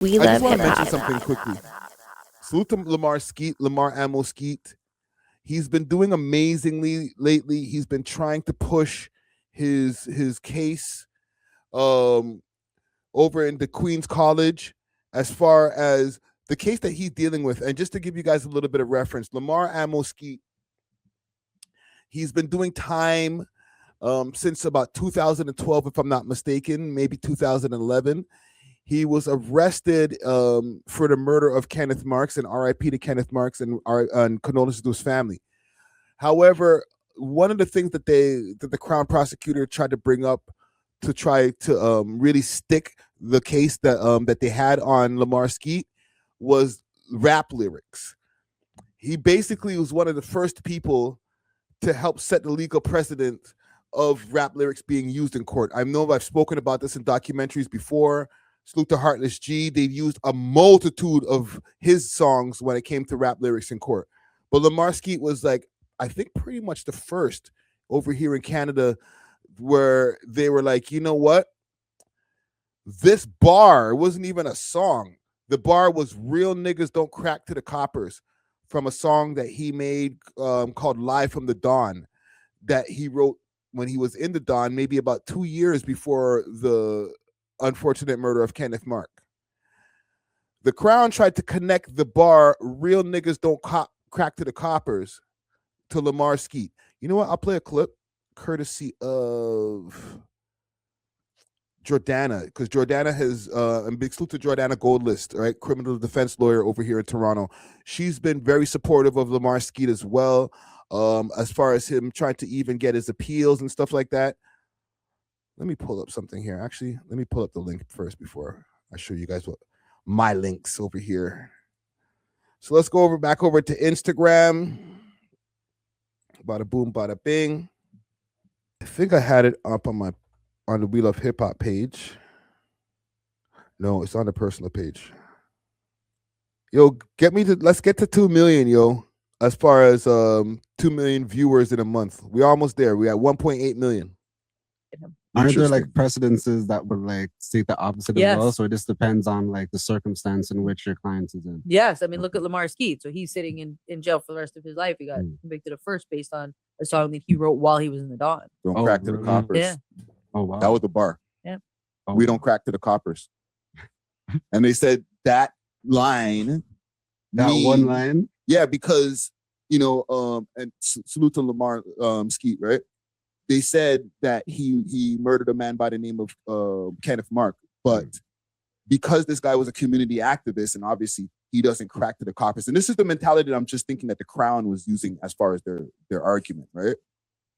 We I just love want hip to mention hop. something quickly. Salute to Lamar Ammo Skeet. He's been doing amazingly lately. He's been trying to push his case um, over in the Queens College as far as the case that he's dealing with. And just to give you guys a little bit of reference, Lamar Ammo Skeet, he's been doing time since about 2012, if I'm not mistaken, maybe 2011. He was arrested for the murder of Kenneth Marks, and RIP to Kenneth Marks, and condolences to his family. However, one of the things that the Crown prosecutor tried to bring up to try to really stick the case that they had on Lamar Skeet was rap lyrics. He basically was one of the first people to help set the legal precedent of rap lyrics being used in court. I know I've spoken about this in documentaries before. Salute to Heartless G. They've used a multitude of his songs when it came to rap lyrics in court. But Lamar Skeet was like, I think pretty much the first over here in Canada where they were like, you know what? This bar wasn't even a song. The bar was Real Niggas Don't Crack to the Coppers from a song that he made called Live from the Dawn that he wrote when he was in the Dawn, maybe about 2 years before the unfortunate murder of Kenneth Mark. The Crown tried to connect the bar Real Niggas Don't Crack to the Coppers to Lamar Skeet. You know what? I'll play a clip courtesy of Jordana, because Jordana has and big salute to Jordana Goldlist, right? Criminal defense lawyer over here in Toronto. She's been very supportive of Lamar Skeet as well, as far as him trying to even get his appeals and stuff like that. Let me pull up something here. Actually, let me pull up the link first before I show you guys what my links over here. So let's go back over to Instagram. Bada boom, bada bing. I think I had it up on the We Love Hip Hop page. No, it's on the personal page. Yo, let's get to 2 million, yo. As far as 2 million viewers in a month. We're almost there. We got 1.8 million. Aren't there like precedences that would like state the opposite as well? So it just depends on like the circumstance in which your client is in. Yes, I mean, look at Lamar Skeet. So he's sitting in jail for the rest of his life. He got convicted of first based on a song that he wrote while he was in the Dawn. Don't crack to the coppers. Yeah. Oh wow. That was the bar. Yeah. We don't crack to the coppers. And they said that line. One line? Yeah, because, and salute to Lamar Skeet, right? They said that he murdered a man by the name of Kenneth Mark, but because this guy was a community activist and obviously he doesn't crack to the coppers. And this is the mentality that I'm just thinking that the Crown was using as far as their argument, right?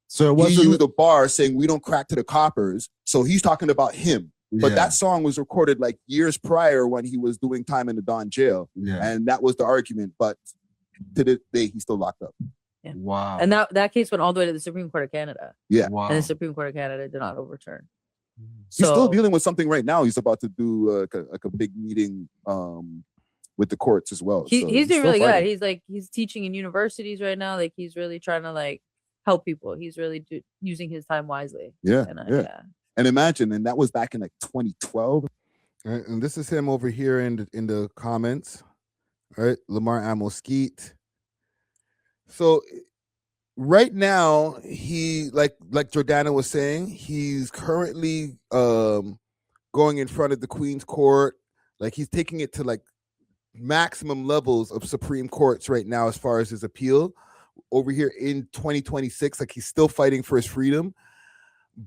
So he used the bar saying we don't crack to the coppers. So he's talking about him. But that song was recorded like years prior when he was doing time in the Dawn jail. Yeah. And that was the argument. But to this day, he's still locked up. Yeah. Wow. And that case went all the way to the Supreme Court of Canada. Yeah. Wow. And the Supreme Court of Canada did not overturn. He's still dealing with something right now. He's about to do like a big meeting with the courts as well. He's doing really good. He's teaching in universities right now. Like he's really trying to like help people. He's really using his time wisely. Yeah. Yeah. And imagine, and that was back in like 2012. And this is him over here in the comments. All right, Lamar Ammo Skeet. So right now, he like Jordana was saying, he's currently going in front of the Queen's Court. Like he's taking it to like maximum levels of Supreme Courts right now as far as his appeal. Over here in 2026, like he's still fighting for his freedom.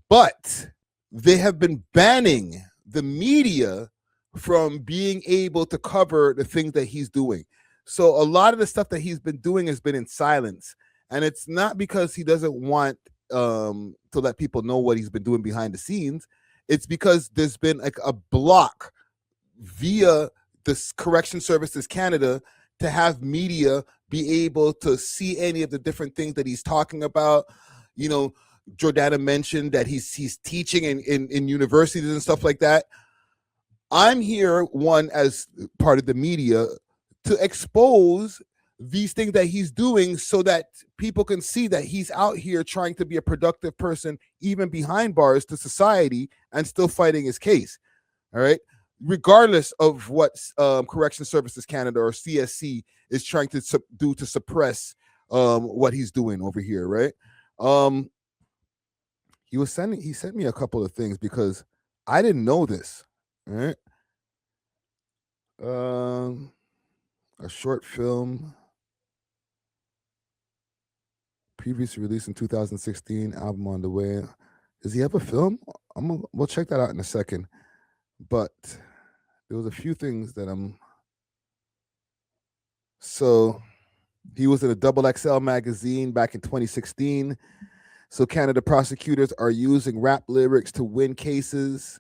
But they have been banning the media from being able to cover the things that he's doing. So a lot of the stuff that he's been doing has been in silence. And it's not because he doesn't want to let people know what he's been doing behind the scenes. It's because there's been like a block via the Correction Services Canada to have media be able to see any of the different things that he's talking about. You know, Jordana mentioned that he's teaching in universities and stuff like that. I'm here, one, as part of the media, to expose these things that he's doing so that people can see that he's out here trying to be a productive person, even behind bars, to society, and still fighting his case. All right. regardless of what Correction Services Canada or CSC is trying to do to suppress what he's doing over here, right? He sent me a couple of things because I didn't know this, right? A short film previously released in 2016, album on the way. Does he have a film? We'll check that out in a second. But there was a few things that so he was in a XXL magazine back in 2016. So Canada prosecutors are using rap lyrics to win cases.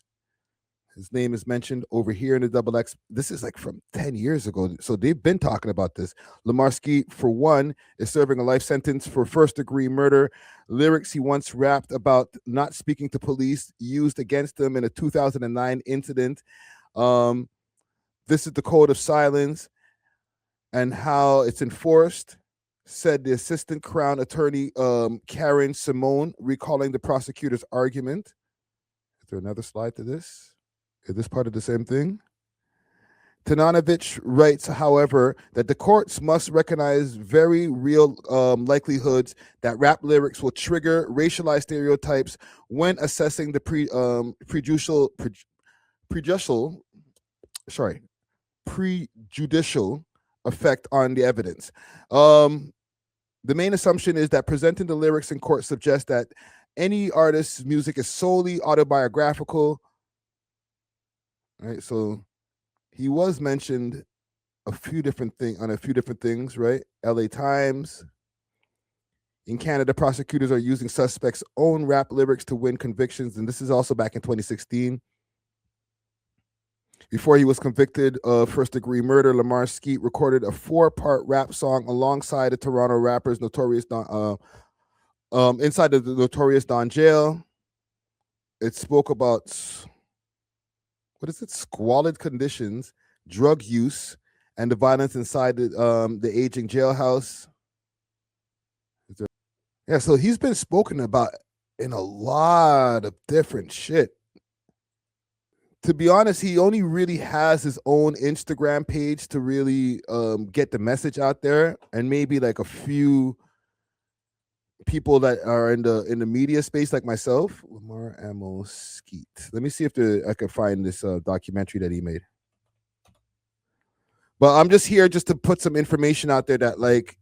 His name is mentioned over here in the XX. This is like from 10 years ago. So they've been talking about this. Lamar Skeet, for one, is serving a life sentence for first-degree murder. Lyrics he once rapped about not speaking to police used against him in a 2009 incident. This is the code of silence and how it's enforced, said the assistant Crown Attorney Karen Simone, recalling the prosecutor's argument. Is there another slide to this? Is this part of the same thing? Tananovich writes, however, that the courts must recognize very real likelihoods that rap lyrics will trigger racialized stereotypes when assessing the prejudicial effect on the evidence. The main assumption is that presenting the lyrics in court suggests that any artist's music is solely autobiographical. Right, so he was mentioned on a few different things, right? LA Times. In Canada, prosecutors are using suspects' own rap lyrics to win convictions, and this is also back in 2016. Before he was convicted of first-degree murder, Lamar Skeet recorded a 4-part rap song alongside the Toronto rappers Notorious Don, inside the Notorious Don jail. It spoke about squalid conditions, drug use, and the violence inside the aging jailhouse. Yeah, so he's been spoken about in a lot of different shit. To be honest, he only really has his own Instagram page to really get the message out there, and maybe like a few people that are in the media space like myself. Lamar A.W.O.L Skeet. Let me see if I can find this documentary that he made. But I'm just here just to put some information out there that like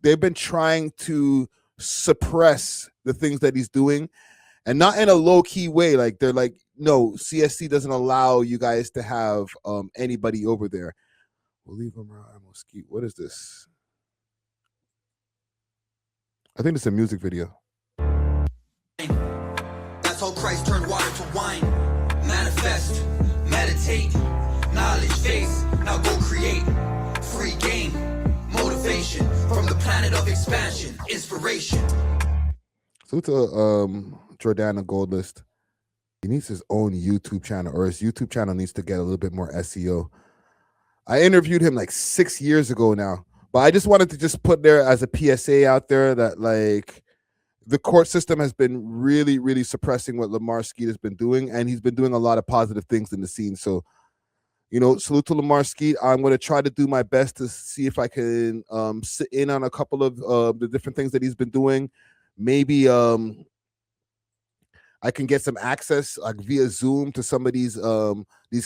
they've been trying to suppress the things that he's doing, and not in a low-key way. Like they're like, no, CSC doesn't allow you guys to have anybody over there. We'll leave Lamar A.W.O.L Skeet. What is this? I think it's a music video. That's how Christ turned water to wine. Manifest, meditate, knowledge face. Now go create. Free game, motivation from the planet of expansion, inspiration. Salute to Jordana Goldlist. He needs his own YouTube channel, or his YouTube channel needs to get a little bit more SEO. I interviewed him like 6 years ago now. But I just wanted to just put there as a PSA out there that like the court system has been really, really suppressing what Lamar Skeet has been doing, and he's been doing a lot of positive things in the scene. So, you know, salute to Lamar Skeet. I'm going to try to do my best to see if I can sit in on a couple of the different things that he's been doing. Maybe I can get some access like via Zoom to some of these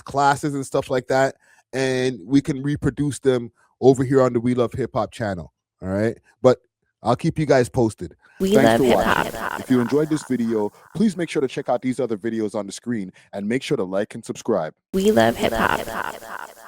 classes and stuff like that, and we can reproduce them over here on the We Love Hip Hop channel. All right, but I'll keep you guys posted. Thanks for watching. If you enjoyed this video, please make sure to check out these other videos on the screen and make sure to like and subscribe. We love hip hop.